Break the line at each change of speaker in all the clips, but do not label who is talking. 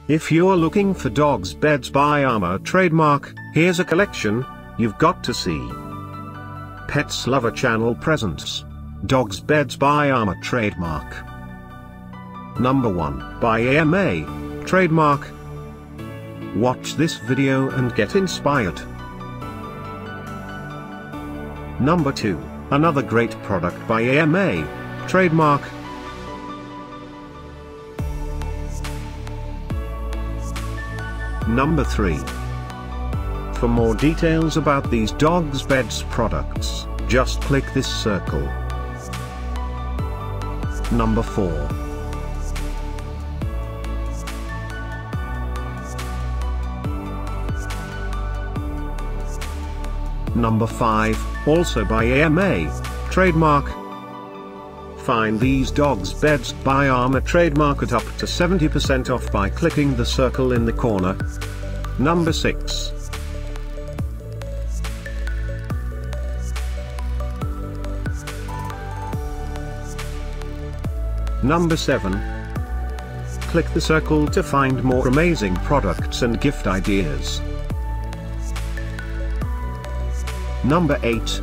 If you're looking for Dogs Beds by Armor trademark, here's a collection you've got to see. Pets Lover Channel presents Dogs Beds by Armor trademark. Number 1, by AMA, trademark. Watch this video and get inspired. Number 2, another great product by AMA, trademark. Number 3. For more details about these Dogs Beds products, just click this circle. Number 4. Number 5, also by AMA, trademark. Find these Dogs Beds by Armor trademark at up to 70% off by clicking the circle in the corner. Number 6. Number 7. Click the circle to find more amazing products and gift ideas. Number 8.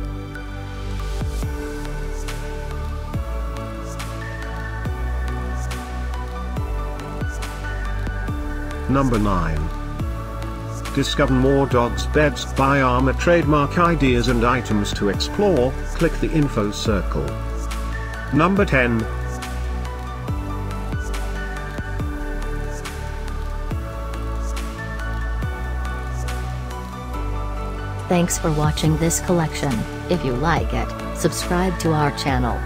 Number 9. Discover more Dogs Beds by Armor trademark ideas and items to explore, click the info circle. Number 10.
Thanks for watching this collection. If you like it, subscribe to our channel.